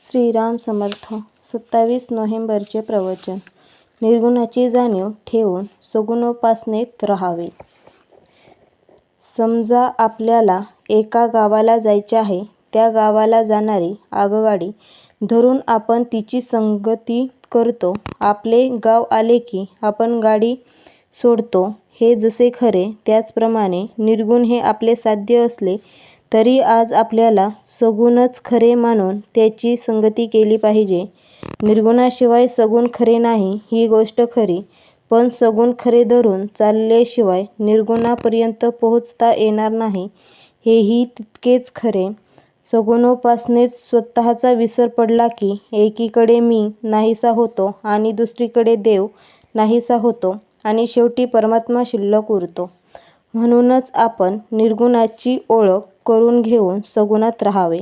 श्रीराम समर्थ. 27 नोव्हेंबरचे प्रवचन. निर्गुणाची जाणीव ठेवून सगुणोपासनेत राहावे. समजा आपल्याला एका गावाला जायचे आहे. त्या गावाला जाणारी आगगाडी धरून आपण तिची संगती करतो. आपले गाव आले की आपण गाडी सोडतो. हे जसे खरे, त्याचप्रमाणे निर्गुण हे आपले साध्य असले तरी आज आपल्याला सगुणच खरे मानून त्याची संगती केली पाहिजे. निर्गुणाशिवाय सगुण खरे नाही ही गोष्ट खरी, पण सगुण खरे धरून चालल्याशिवाय निर्गुणापर्यंत पोहोचता येणार नाही हेही तितकेच खरे. सगुणोपासनेत स्वतःचा विसर पडला की एकीकडे मी नाहीसा होतो आणि दुसरीकडे देव नाहीसा होतो आणि शेवटी परमात्मा शिल्लक उरतो. म्हणूनच आपण निर्गुणाची ओळख करून घेऊन सगुणात राहावे.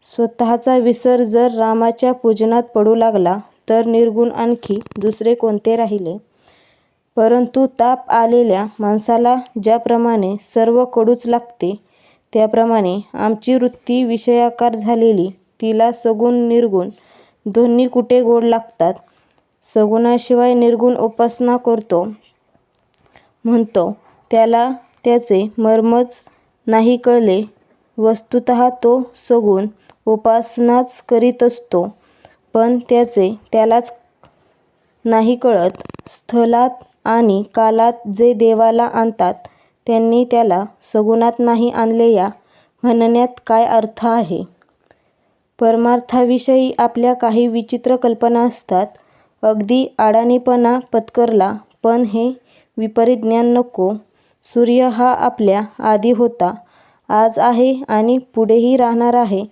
स्वतःचा विसर जर रामाच्या पूजनात पडू लागला तर निर्गुण आणखी दुसरे कोणते राहिले? परंतु ताप आलेल्या माणसाला ज्याप्रमाणे सर्व कडूच लागते, त्याप्रमाणे आमची वृत्ती विषयाकार झालेली, तिला सगुण निर्गुण दोन्ही कुठे गोड लागतात. सगुणाशिवाय निर्गुण उपासना करतो म्हणतो, त्याला त्याचे मर्मच नाही कळले. वस्तुतः तो सगुण उपासनाच करीत असतो, पण त्याचे त्यालाच नाही कळत. स्थलात आणि कालात जे देवाला आणतात त्यांनी त्याला सगुणात नाही आणले या म्हणण्यात काय अर्थ आहे? परमार्थाविषयी आपल्या काही विचित्र कल्पना असतात. अगदी अडाणीपणा पत्करला, पण हे विपरीत ज्ञान नको. सूर्य हा आपल्या आधी होता, आज आहे आणि पुढेही राहणार आहे.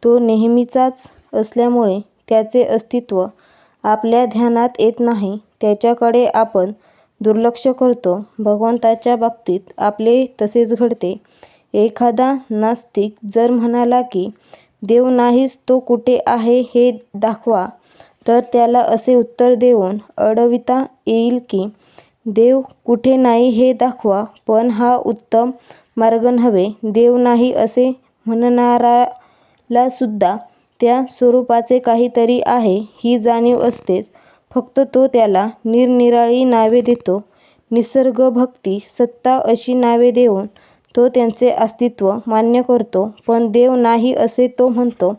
तो नेहमीचाच असल्यामुळे त्याचे अस्तित्व आपल्या ध्यानात येत नाही. त्याच्याकडे आपण दुर्लक्ष करतो. भगवंताच्या बाबतीत आपले तसेच घडते. एखादा नास्तिक जर म्हणाला की देव नाहीच, तो कुठे आहे हे दाखवा, तर त्याला असे उत्तर देऊन अडविता येईल की देव कुठे नाही हे दाखवा, पण हा उत्तम मार्ग नव्हे. देव नाही असे म्हणणारालासुद्धा त्या स्वरूपाचे काहीतरी आहे ही जाणीव असतेच, फक्त तो त्याला निरनिराळी नावे देतो. निसर्ग, भक्ती, सत्ता अशी नावे देऊन तो त्यांचे अस्तित्व मान्य करतो, पण देव नाही असे तो म्हणतो.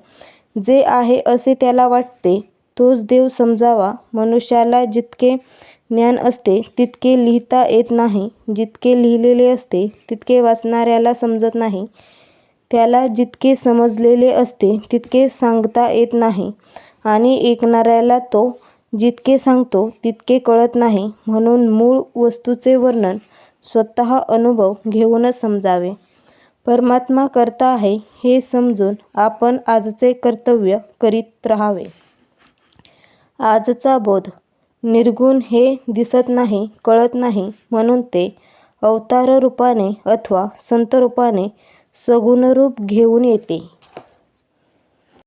जे आहे असे त्याला वाटते, तोच देव समजावा. मनुष्याला जितके ज्ञान असते तितके लिहिता येत नाही, जितके लिहिलेले असते तितके वाचणाऱ्याला समजत नाही, त्याला जितके समजलेले असते तितके सांगता येत नाही आणि ऐकणाऱ्याला तो जितके सांगतो तितके कळत नाही. म्हणून मूळ वस्तूचे वर्णन स्वतः अनुभव घेऊनच समजावे. परमात्मा कर्ता आहे हे समजून आपण आजचे कर्तव्य करीत राहावे. आजचा बोध. निर्गुण हे दिसत नाही, कळत नाही, म्हणून ते अवताररूपाने अथवा संतरूपाने सगुणरूप घेऊन येते.